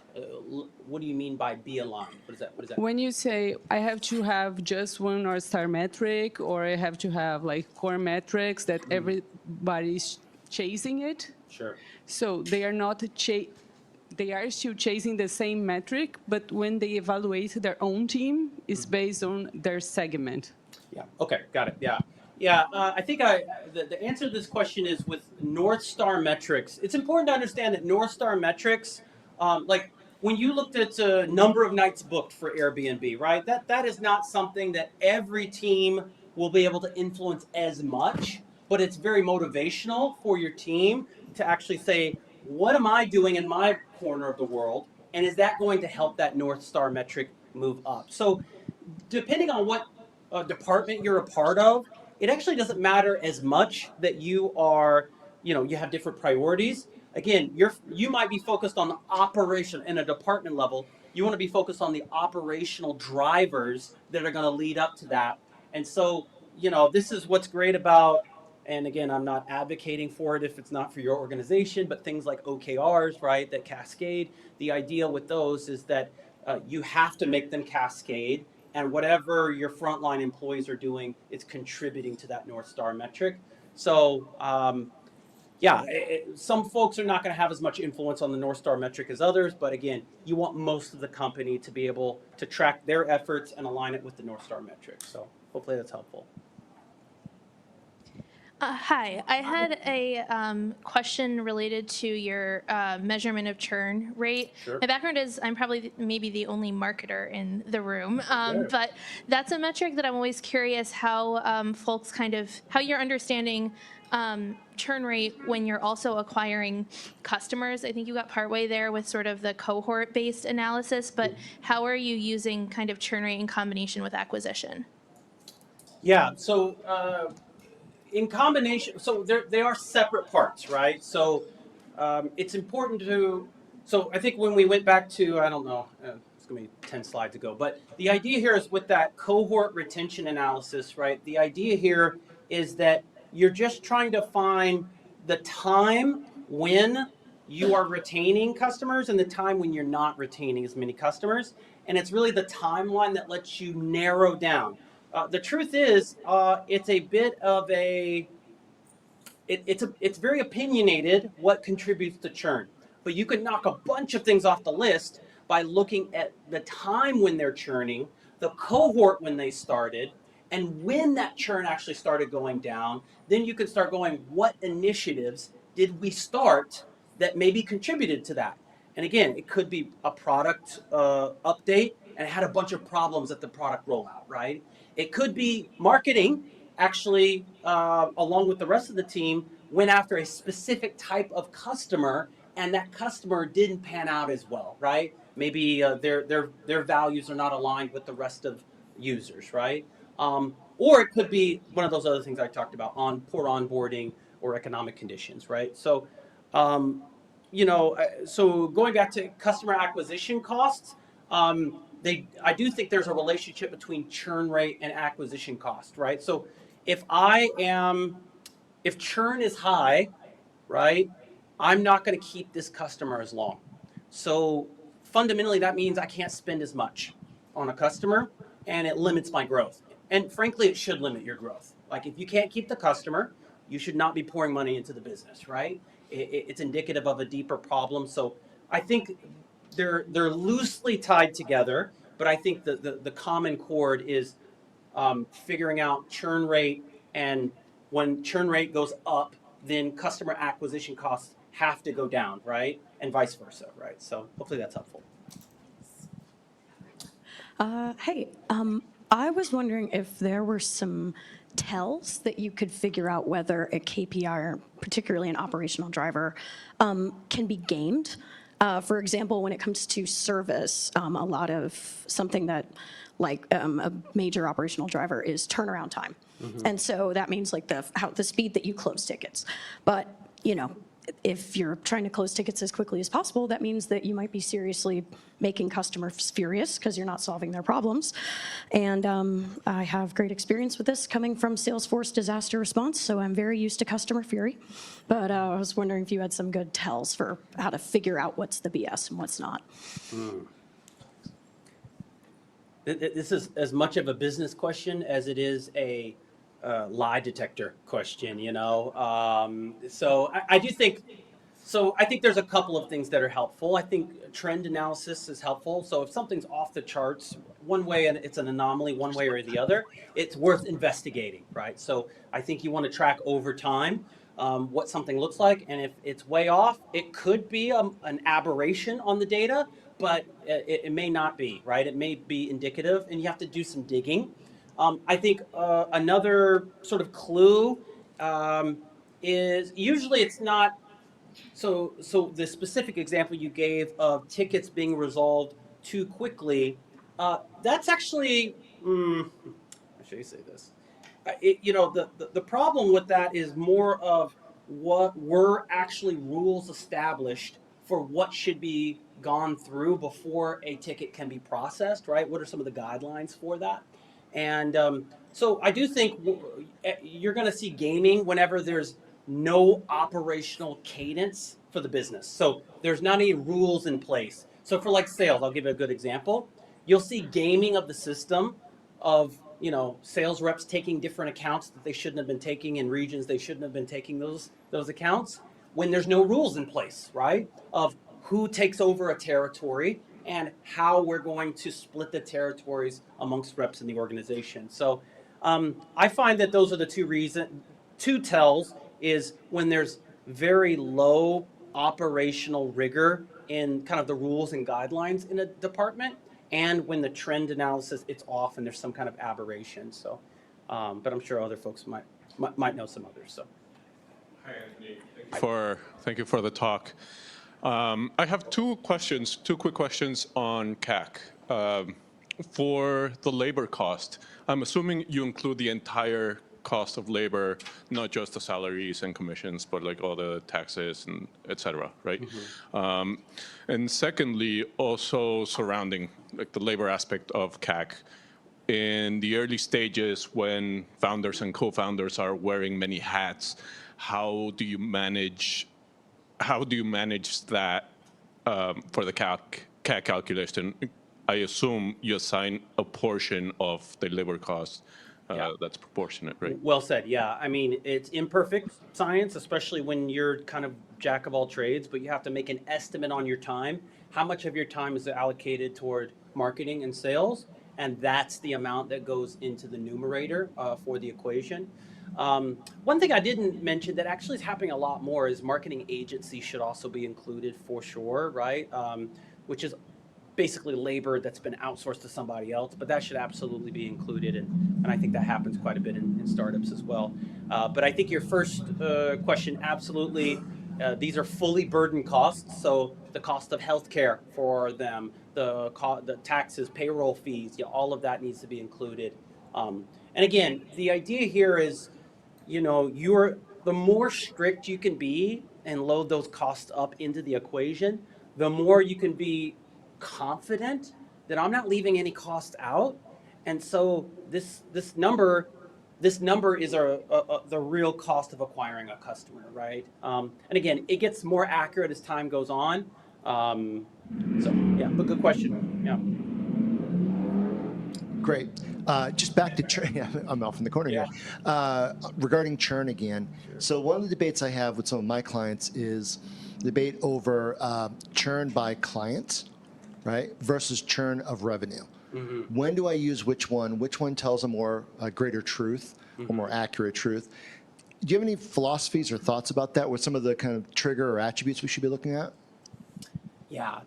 what do you mean by be aligned? What is that? When you say I have to have just one North Star metric, or I have to have like core metrics that everybody's chasing it. Sure. So they are not they are still chasing the same metric, but when they evaluate their own team, it's based on their segment. Yeah. Okay. Got it. Yeah. Yeah. I think the answer to this question is with North Star metrics. It's important to understand that North Star metrics, like when you looked at a number of nights booked for Airbnb, right? That is not something that every team will be able to influence as much, but it's very motivational for your team to actually say, what am I doing in my corner of the world? And is that going to help that North Star metric move up? So depending on what department you're a part of, it actually doesn't matter as much that you are, you have different priorities. Again, you might be focused on the operation in a department level. You want to be focused on the operational drivers that are going to lead up to that. And so, this is what's great about, and again, I'm not advocating for it if it's not for your organization, but things like OKRs, right, that cascade. The idea with those is that you have to make them cascade, and whatever your frontline employees are doing, it's contributing to that North Star metric. So, some folks are not going to have as much influence on the North Star metric as others, but again, you want most of the company to be able to track their efforts and align it with the North Star metric. So hopefully that's helpful. Hi, I had a question related to your measurement of churn rate. Sure. My background is I'm probably maybe the only marketer in the room, Sure. but that's a metric that I'm always curious how folks how you're understanding churn rate when you're also acquiring customers. I think you got partway there with sort of the cohort-based analysis, but how are you using kind of churn rate in combination with acquisition? Yeah, so in combination, so they are separate parts, right? So it's important to, so I think when we went back to, I don't know, it's going to be 10 slides ago, but the idea here is with that cohort retention analysis, right? The idea here is that you're just trying to find the time when you are retaining customers and the time when you're not retaining as many customers. And it's really the timeline that lets you narrow down. The truth is, it's a bit of it's very opinionated what contributes to churn. But you can knock a bunch of things off the list by looking at the time when they're churning, the cohort when they started, and when that churn actually started going down. Then you can start going, what initiatives did we start that maybe contributed to that? And again, it could be a product update and it had a bunch of problems at the product rollout, right? It could be marketing actually, along with the rest of the team, went after a specific type of customer and that customer didn't pan out as well, right? Maybe their values are not aligned with the rest of users, right? Or it could be one of those other things I talked about on poor onboarding or economic conditions, right? So, so going back to customer acquisition costs, I do think there's a relationship between churn rate and acquisition cost, right? So if churn is high, right, I'm not going to keep this customer as long. So fundamentally, that means I can't spend as much on a customer, and it limits my growth. And frankly, it should limit your growth. Like if you can't keep the customer, you should not be pouring money into the business, right? It's indicative of a deeper problem. So I think they're loosely tied together, but I think the common chord is figuring out churn rate, and when churn rate goes up, then customer acquisition costs have to go down, right? And vice versa, right? So hopefully that's helpful. Hey, I was wondering if there were some tells that you could figure out whether a KPI, or particularly an operational driver, can be gamed. For example, when it comes to service, a lot of something that, like a major operational driver is turnaround time. Mm-hmm. And so that means like the speed that you close tickets. But, if you're trying to close tickets as quickly as possible, that means that you might be seriously making customers furious because you're not solving their problems. And I have great experience with this coming from Salesforce disaster response, so I'm very used to customer fury. But I was wondering if you had some good tells for how to figure out what's the BS and what's not. This is as much of a business question as it is a lie detector question, So I do think, I think there's a couple of things that are helpful. I think trend analysis is helpful. So if something's off the charts, one way and it's an anomaly, one way or the other, it's worth investigating, right? So I think you want to track over time what something looks like. And if it's way off, it could be an aberration on the data, but it may not be, right? It may be indicative, and you have to do some digging. I think another sort of clue is usually it's not, so the specific example you gave of tickets being resolved too quickly, that's actually, how should I say this? The problem with that is more of what were actually rules established for what should be gone through before a ticket can be processed, right? What are some of the guidelines for that? And so I do think you're going to see gaming whenever there's no operational cadence for the business. So there's not any rules in place. So for like sales, I'll give you a good example. You'll see gaming of the system of, sales reps taking different accounts that they shouldn't have been taking in regions they shouldn't have been taking those accounts when there's no rules in place, right? Of who takes over a territory and how we're going to split the territories amongst reps in the organization. So I find that those are the two tells is when there's very low operational rigor in kind of the rules and guidelines in a department, and when the trend analysis it's off and there's some kind of aberration. So, but I'm sure other folks might know some others. So. Hi, Anthony. Thank you for the talk. I have two quick questions on CAC. For the labor cost, I'm assuming you include the entire cost of labor, not just the salaries and commissions, but like all the taxes and et cetera, right? Mm-hmm. And secondly, also surrounding like the labor aspect of CAC, in the early stages when founders and co-founders are wearing many hats, how do you manage that for the CAC calculation? I assume you assign a portion of the labor cost that's proportionate, right? Well said, yeah. I mean, it's imperfect science, especially when you're kind of jack of all trades, but you have to make an estimate on your time. How much of your time is allocated toward marketing and sales? and that's the amount that goes into the numerator for the equation. One thing I didn't mention that actually is happening a lot more is marketing agency should also be included for sure, right? Which is basically labor that's been outsourced to somebody else, but that should absolutely be included, and I think that happens quite a bit in startups as well. But I think your first question, absolutely, these are fully burdened costs, so the cost of healthcare for them, the taxes, payroll fees, all of that needs to be included. And again, the idea here is, the more strict you can be and load those costs up into the equation, the more you can be confident that I'm not leaving any cost out. And so this number is the real cost of acquiring a customer, right? And again, it gets more accurate as time goes on. So yeah, but good question. Yeah. Great. Just back to churn. Yeah, I'm off in the corner here. Regarding churn again. So one of the debates I have with some of my clients is debate over churn by client, right, versus churn of revenue. Mm-hmm. When do I use which one? Which one tells a more greater truth or more accurate truth? Do you have any philosophies or thoughts about that? What some of the kind of trigger or attributes we should be looking at? Yeah.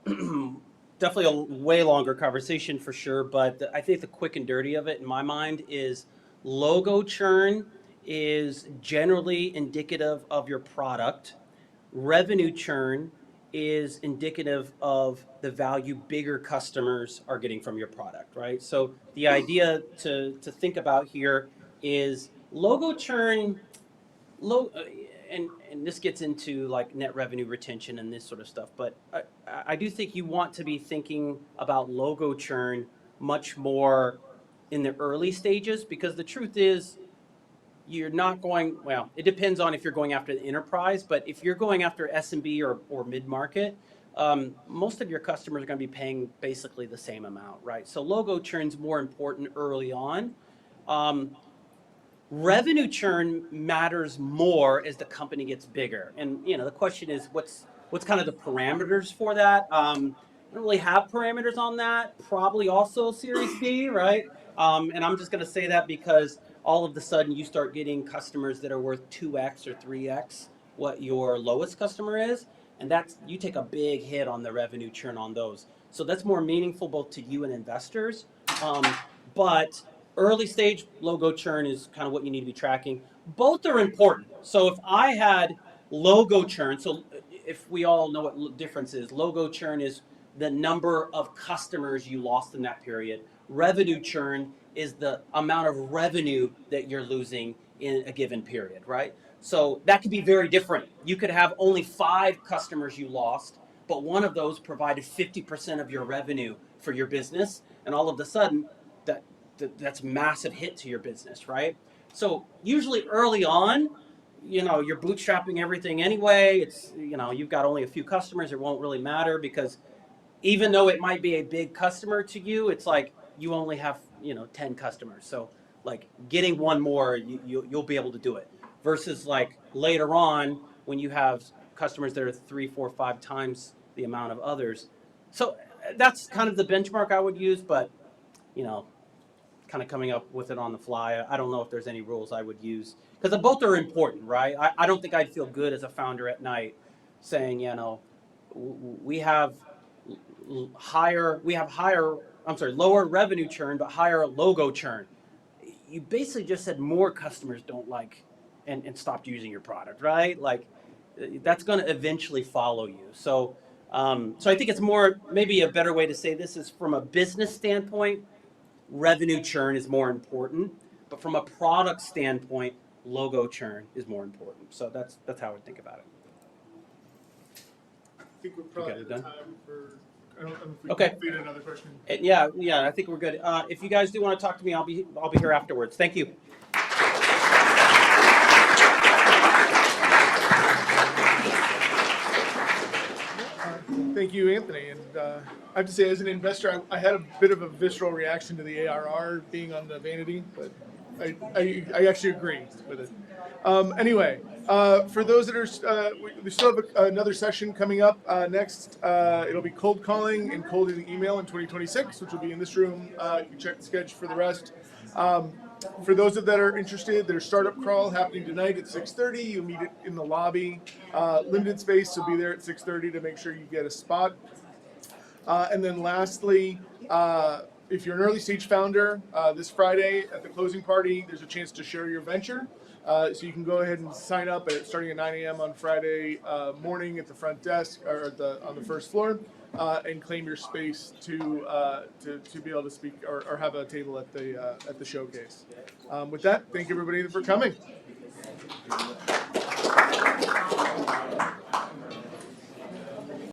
Definitely a way longer conversation for sure, but I think the quick and dirty of it in my mind is logo churn is generally indicative of your product. Revenue churn is indicative of the value bigger customers are getting from your product, right? So the idea to think about here is logo churn, and this gets into like net revenue retention and this sort of stuff, but I do think you want to be thinking about logo churn much more in the early stages, because the truth is you're not going, well, it depends on if you're going after the enterprise, but if you're going after SMB or mid-market, most of your customers are going to be paying basically the same amount, right? So logo churn's more important early on. Revenue churn matters more as the company gets bigger. And the question is, what's kind of the parameters for that? I don't really have parameters on that. Probably also Series B, right? And I'm just going to say that because all of a sudden you start getting customers that are worth 2x or 3x what your lowest customer is, and you take a big hit on the revenue churn on those. So that's more meaningful both to you and investors. But early stage logo churn is kind of what you need to be tracking. Both are important. So if I had logo churn, so if we all know what the difference is, logo churn is the number of customers you lost in that period. Revenue churn is the amount of revenue that you're losing in a given period, right? So that could be very different. You could have only 5 customers you lost, but one of those provided 50% of your revenue for your business, and all of a sudden that's a massive hit to your business, right? So usually early on, you're bootstrapping everything anyway. It's, you've got only a few customers. It won't really matter because even though it might be a big customer to you, it's like you only have, 10 customers. So like getting one more, you'll be able to do it. Versus like later on when you have customers that are 3, 4, 5 times the amount of others. So that's kind of the benchmark I would use, but, kind of coming up with it on the fly. I don't know if there's any rules I would use because both are important, right? I don't think I'd feel good as a founder at night saying, we have lower revenue churn, but higher logo churn. You basically just said more customers don't like and stopped using your product, right? Like that's going to eventually follow you. So I think it's more, maybe a better way to say this is from a business standpoint, revenue churn is more important, but from a product standpoint, logo churn is more important. So that's how I would think about it. I think we're probably out of time for. I don't know if we Okay. completed another question. Yeah, I think we're good. If you guys do want to talk to me, I'll be here afterwards. Thank you. Thank you, Anthony. And I have to say, as an investor, I had a bit of a visceral reaction to the ARR being on the Vanity, but I actually agree with it. Anyway, for those that are, we still have another session coming up next. It'll be cold calling and cold email in 2026, which will be in this room. You can check the sketch for the rest. For those that are interested, there's startup crawl happening tonight at 6:30. You'll meet it in the lobby. Limited space, so be there at 6:30 to make sure you get a spot. And then lastly, if you're an early stage founder, this Friday at the closing party, there's a chance to share your venture. So you can go ahead and sign up starting at 9 a.m. on Friday morning at the front desk or on the first floor, and claim your space to be able to speak or have a table at the showcase. With that, thank everybody for coming.